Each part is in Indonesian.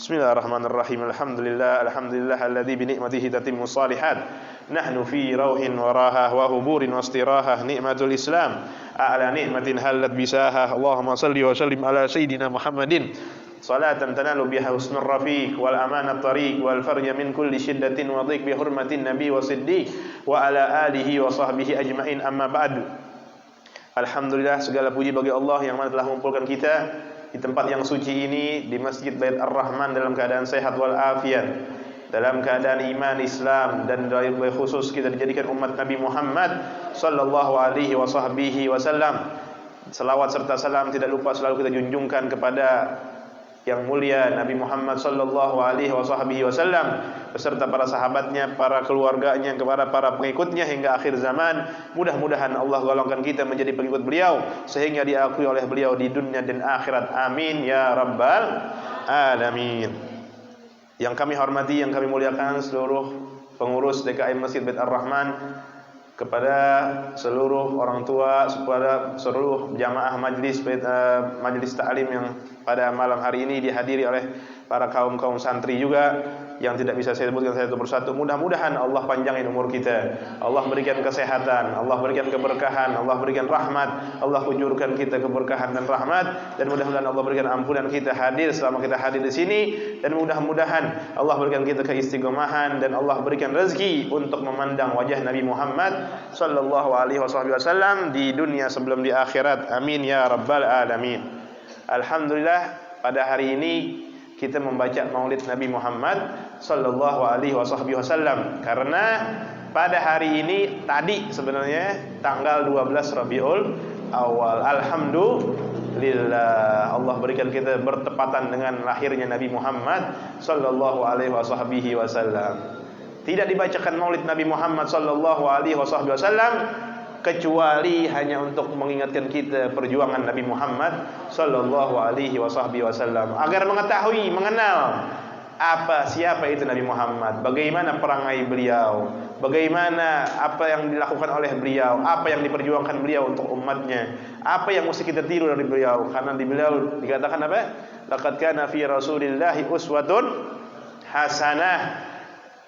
Bismillahirrahmanirrahim. Alhamdulillah alladzi bi ni'matihi tatimmu shalihat. Nahnu fi rauhin wa rahah wa huburin wa istirahah. Ni'matul Islam a'la ni'matin halat bisaha. Allahumma salli wa sallim ala sayyidina Muhammadin salatan tanalu biha husnur rafiq wal amanat tariq wal farja min kulli shiddatin wa dhiq bi hurmatin nabi wa siddiq wa ala alihi wa sahbihi ajmain, amma ba'du. Alhamdulillah, segala puji bagi Allah yang mana telah mengumpulkan kita di tempat yang suci ini, di Masjid Bait Ar-Rahman, dalam keadaan sehat wal afiat, dalam keadaan iman Islam, dan dari khusus kita dijadikan umat Nabi Muhammad sallallahu alaihi wasallam. Selawat serta salam tidak lupa selalu kita junjungkan kepada yang mulia Nabi Muhammad sallallahu alaihi wasallam beserta para sahabatnya, para keluarganya, kepada para pengikutnya hingga akhir zaman. Mudah-mudahan Allah golongkan kita menjadi pengikut beliau sehingga diakui oleh beliau di dunia dan akhirat. Amin ya rabbal alamin. Yang kami hormati, yang kami muliakan seluruh pengurus DKM Masjid Bait Ar-Rahman, kepada seluruh orang tua, kepada seluruh jamaah majlis ta'lim yang pada malam hari ini dihadiri oleh para kaum santri juga yang tidak bisa saya sebutkan satu persatu. Mudah-mudahan Allah panjangin umur kita, Allah berikan kesehatan, Allah berikan keberkahan, Allah berikan rahmat, Allah kujurkan kita keberkahan dan rahmat, dan mudah-mudahan Allah berikan ampunan kita hadir selama kita hadir di sini, dan mudah-mudahan Allah berikan kita keistiqomahan dan Allah berikan rezeki untuk memandang wajah Nabi Muhammad sallallahu alaihi wasallam di dunia sebelum di akhirat. Amin ya rabbal alamin. Alhamdulillah, pada hari ini kita membaca Maulid Nabi Muhammad sallallahu alaihi wasallam karena pada hari ini tadi sebenarnya tanggal 12 Rabiul Awal. Alhamdulillah, Allah berikan kita bertepatan dengan lahirnya Nabi Muhammad sallallahu alaihi wasallam. Tidak dibacakan Maulid Nabi Muhammad sallallahu alaihi wasallam kecuali hanya untuk mengingatkan kita perjuangan Nabi Muhammad sallallahu alaihi wasallam, agar mengetahui, mengenal siapa itu Nabi Muhammad, bagaimana perangai beliau, bagaimana apa yang dilakukan oleh beliau, apa yang diperjuangkan beliau untuk umatnya, apa yang mesti kita tiru dari beliau. Karena di beliau dikatakan apa? Laqad kana fi Rasulillahi uswatun hasanah.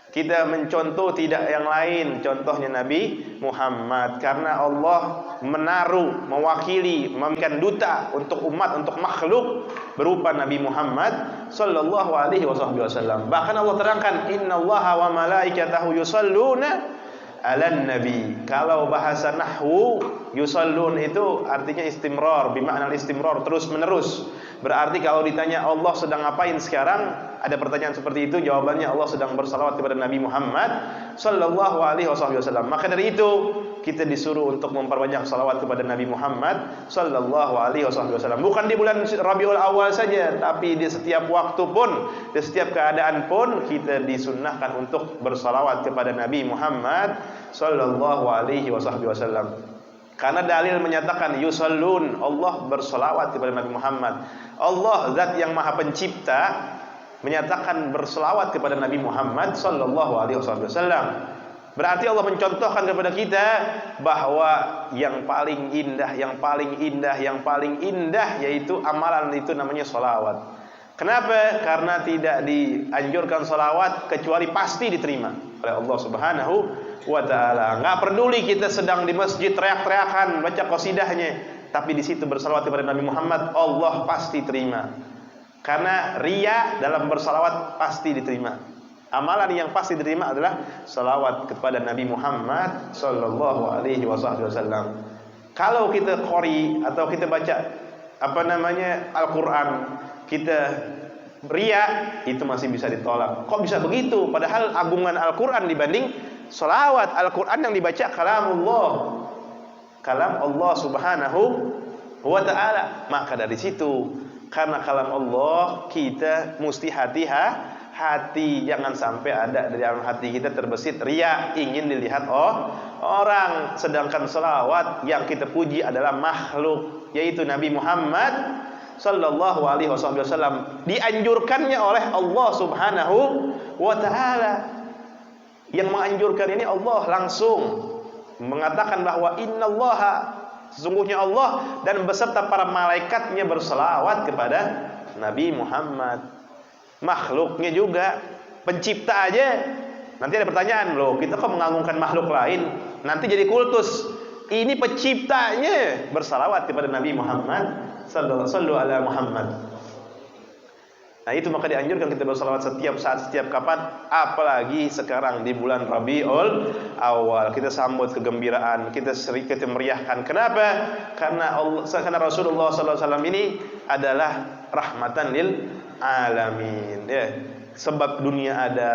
Kita mencontoh tidak yang lain, contohnya Nabi Muhammad, karena Allah menaruh, mewakili, memberikan duta untuk umat, untuk makhluk berupa Nabi Muhammad sallallahu alaihi wasallam. Bahkan Allah terangkan, innallaha wa malaikatahu yusalluna 'alan nabi. Kalau bahasa nahwu, yusallun itu artinya istimrar, bermakna istimrar, terus menerus. Berarti kalau ditanya Allah sedang ngapain sekarang, ada pertanyaan seperti itu, jawabannya Allah sedang bersalawat kepada Nabi Muhammad sallallahu alaihi wasallam. Maka dari itu kita disuruh untuk memperbanyak salawat kepada Nabi Muhammad sallallahu alaihi wasallam. Bukan di bulan Rabiul Awal saja, tapi di setiap waktu pun, di setiap keadaan pun kita disunnahkan untuk bersalawat kepada Nabi Muhammad sallallahu alaihi wasallam. Karena dalil menyatakan yusallun, Allah berselawat kepada Nabi Muhammad. Allah zat yang maha pencipta menyatakan berselawat kepada Nabi Muhammad sallallahu alaihi wasallam. Berarti Allah mencontohkan kepada kita bahwa yang paling indah, yang paling indah yaitu amalan itu namanya salawat. Kenapa? Karena tidak dianjurkan salawat kecuali pasti diterima oleh Allah Subhanahu wa ta'ala. Enggak peduli kita sedang di masjid teriak-teriakan baca qasidahnya, tapi di situ bersalawat kepada Nabi Muhammad, Allah pasti terima. Karena riya dalam bersalawat pasti diterima. Amalan yang pasti diterima adalah salawat kepada Nabi Muhammad sallallahu alaihi wasallam. Kalau kita qori atau kita baca Al-Qur'an, kita riya, itu masih bisa ditolak. Kok bisa begitu? Padahal agungan Al-Qur'an dibanding salawat. Al-Qur'an yang dibaca kalam Allah subhanahu wa ta'ala. Maka dari situ, karena kalam Allah, kita mesti hati jangan sampai ada di dalam hati kita terbesit riya, ingin dilihat orang. Sedangkan salawat yang kita puji adalah makhluk, yaitu Nabi Muhammad sallallahu alaihi wasallam. Dianjurkannya oleh Allah subhanahu wa ta'ala. Yang menganjurkan ini Allah langsung mengatakan bahwa innallaha, sesungguhnya Allah dan beserta para malaikatnya berselawat kepada Nabi Muhammad. makhluknya juga, pencipta aja. Nanti ada pertanyaan, loh kita kok mengagungkan makhluk lain? Nanti jadi kultus. Ini penciptanya bersalawat kepada Nabi Muhammad sallallahu alaihi Muhammad. Nah itu maka dianjurkan kita bersalawat setiap saat, setiap kapan, apalagi sekarang di bulan Rabiul Awal. Kita sambut kegembiraan, kita meriahkan. Kenapa? Karena Rasulullah sallallahu alaihi wasallam ini adalah rahmatan lil alamin. Ya. Sebab dunia ada,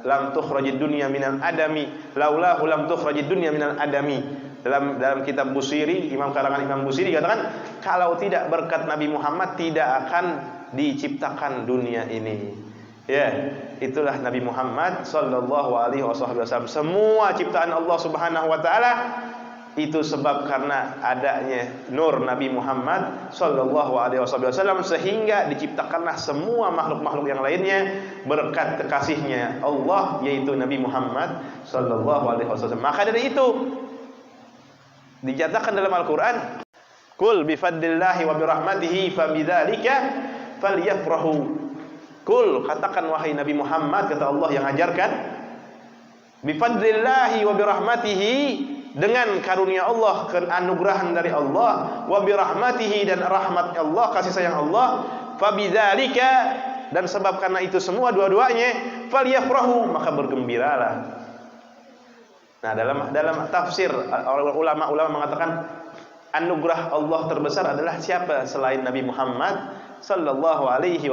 lam tukhrajid dunya minal adami, laulahu lam tukhrajid dunya minal adami. Dalam kitab Busiri, karangan Imam Busiri katakan, kalau tidak berkat Nabi Muhammad tidak akan diciptakan dunia ini. Ya, itulah Nabi Muhammad sallallahu alaihi wasallam. Semua ciptaan Allah Subhanahu wa taala itu sebab karena adanya nur Nabi Muhammad sallallahu alaihi wasallam, sehingga diciptakanlah semua makhluk-makhluk yang lainnya berkat kekasihnya Allah, yaitu Nabi Muhammad sallallahu alaihi wasallam. Maka dari itu dinyatakan dalam Al-Qur'an, "Qul bi fadlillahi wa bi rahmatihi fabidzalika falyafrahu." Qul, katakan wahai Nabi Muhammad, kata Allah yang ajarkan, bi fadlillahi wa bi rahmatihi, dengan karunia Allah, keanugerahan dari Allah, wa bi rahmatihi, dan rahmat Allah, kasih sayang Allah, fabidzalika, dan sebab karena itu semua dua-duanya, falyafrahu, maka bergembiralah. Nah, dalam tafsir ulama mengatakan anugerah Allah terbesar adalah siapa selain Nabi Muhammad sallallahu alaihi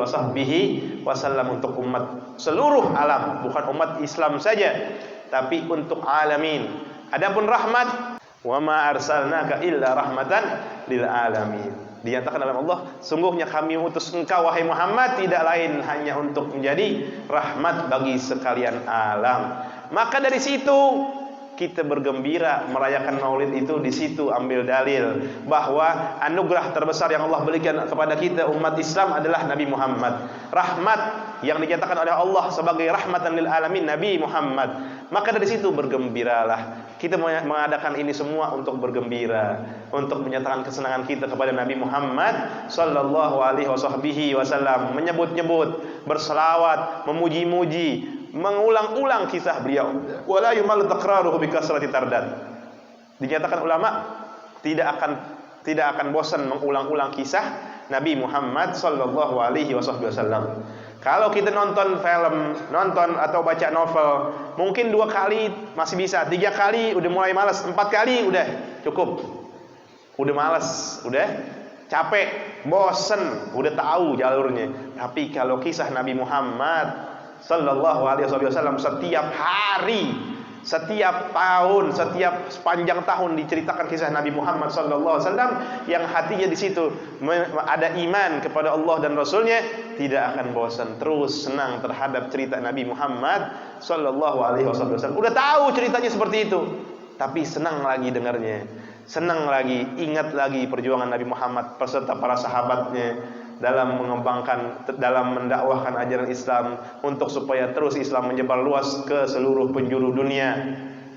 wasallam untuk umat seluruh alam, bukan umat Islam saja, tapi untuk alamin. Adapun rahmat, wa ma arsalnaka illa rahmatan lil alamin. Dinyatakan dalam Allah, sungguhnya kami utus engkau wahai Muhammad tidak lain hanya untuk menjadi rahmat bagi sekalian alam. Maka dari situ kita bergembira merayakan Maulid itu. Di situ ambil dalil bahwa anugerah terbesar yang Allah berikan kepada kita umat Islam adalah Nabi Muhammad. Rahmat yang dinyatakan oleh Allah sebagai rahmatan lil alamin Nabi Muhammad. Maka dari situ bergembiralah. Kita mengadakan ini semua untuk bergembira, untuk menyatakan kesenangan kita kepada Nabi Muhammad sallallahu alaihi wasallam, menyebut-nyebut, berselawat, memuji-muji, mengulang-ulang kisah beliau. Wala yumal takraruhu bi kasrati tardad. Dinyatakan ulama tidak akan bosan mengulang-ulang kisah Nabi Muhammad sallallahu alaihi wasallam. Kalau kita nonton film, nonton atau baca novel, mungkin 2 kali masih bisa, 3 kali udah mulai malas, 4 kali udah cukup. Udah malas, udah capek, bosen, udah tahu jalurnya. Tapi kalau kisah Nabi Muhammad sallallahu alaihi wasallam setiap hari, setiap tahun, setiap sepanjang tahun diceritakan kisah Nabi Muhammad sallallahu alaihi wasallam, yang hatinya di situ ada iman kepada Allah dan Rasulnya, tidak akan bosan, terus senang terhadap cerita Nabi Muhammad sallallahu alaihi wasallam. Udah tahu ceritanya seperti itu, tapi senang lagi dengarnya, senang lagi, ingat lagi perjuangan Nabi Muhammad beserta para sahabatnya dalam mengembangkan, dalam mendakwahkan ajaran Islam untuk supaya terus Islam menyebar luas ke seluruh penjuru dunia.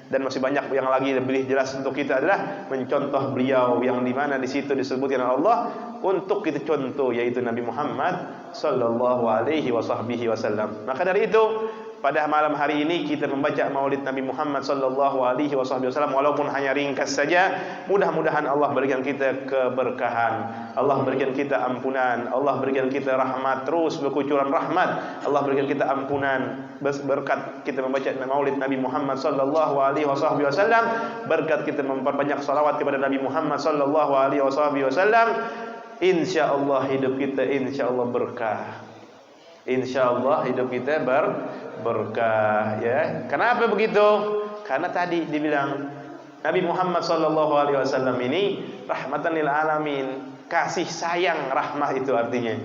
Dan masih banyak yang lagi lebih jelas untuk kita adalah mencontoh beliau, yang dimana di situ disebutkan Allah untuk kita contoh, yaitu Nabi Muhammad sallallahu alaihi wasallam. Maka dari itu pada malam hari ini kita membaca Maulid Nabi Muhammad sallallahu alaihi wasallam, walaupun hanya ringkas saja. Mudah-mudahan Allah berikan kita keberkahan, Allah berikan kita ampunan, Allah berikan kita rahmat, terus berkucuran rahmat. Allah berikan kita ampunan berkat kita membaca Maulid Nabi Muhammad sallallahu alaihi wasallam, berkat kita memperbanyak salawat kepada Nabi Muhammad sallallahu alaihi wasallam. Insyaallah hidup kita insyaallah berkah. Insyaallah hidup kita berkah, ya. Kenapa begitu? Karena tadi dibilang Nabi Muhammad sallallahu alaihi wasallam ini rahmatan lil alamin, kasih sayang, rahmah itu artinya.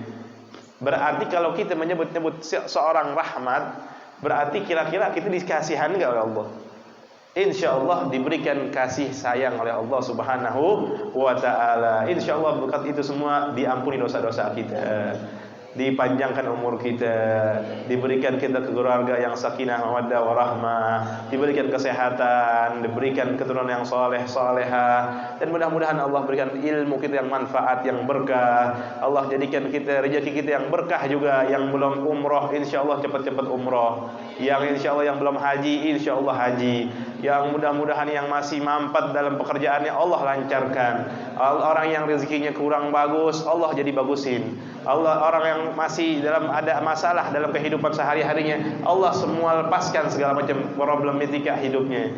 Berarti kalau kita menyebut-nyebut seorang rahmat, berarti kira-kira kita dikasihan enggak oleh Allah? Insyaallah diberikan kasih sayang oleh Allah Subhanahu wa taala. Insyaallah berkat itu semua diampuni dosa-dosa kita. dipanjangkan umur kita, diberikan kita keluarga yang sakinah mawaddah warahmah, diberikan kesehatan, diberikan keturunan yang saleh salehah, dan mudah-mudahan Allah berikan ilmu kita yang manfaat, yang berkah. Allah jadikan kita rezeki kita yang berkah juga. Yang belum umroh insyaallah cepat-cepat umroh, yang insyaallah yang belum haji insyaallah haji, yang mudah-mudahan yang masih mampat dalam pekerjaannya Allah lancarkan. Orang yang rezekinya kurang bagus Allah jadi bagusin. Orang yang masih dalam ada masalah dalam kehidupan sehari-harinya Allah semua lepaskan segala macam problematika hidupnya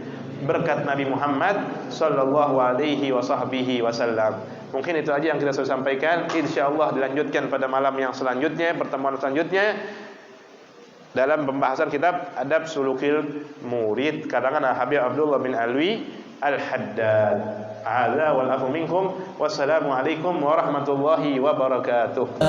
berkat Nabi Muhammad sallallahu alaihi wasallam. Mungkin itu aja yang kita sudah sampaikan. Insyaallah dilanjutkan pada malam yang selanjutnya, pertemuan selanjutnya dalam pembahasan kitab Adab Sulukil Murid karangan Habib Abdullah bin Alwi Al-Haddad. Hadza wal afu minkum. Wassalamu alaikum warahmatullahi wabarakatuh.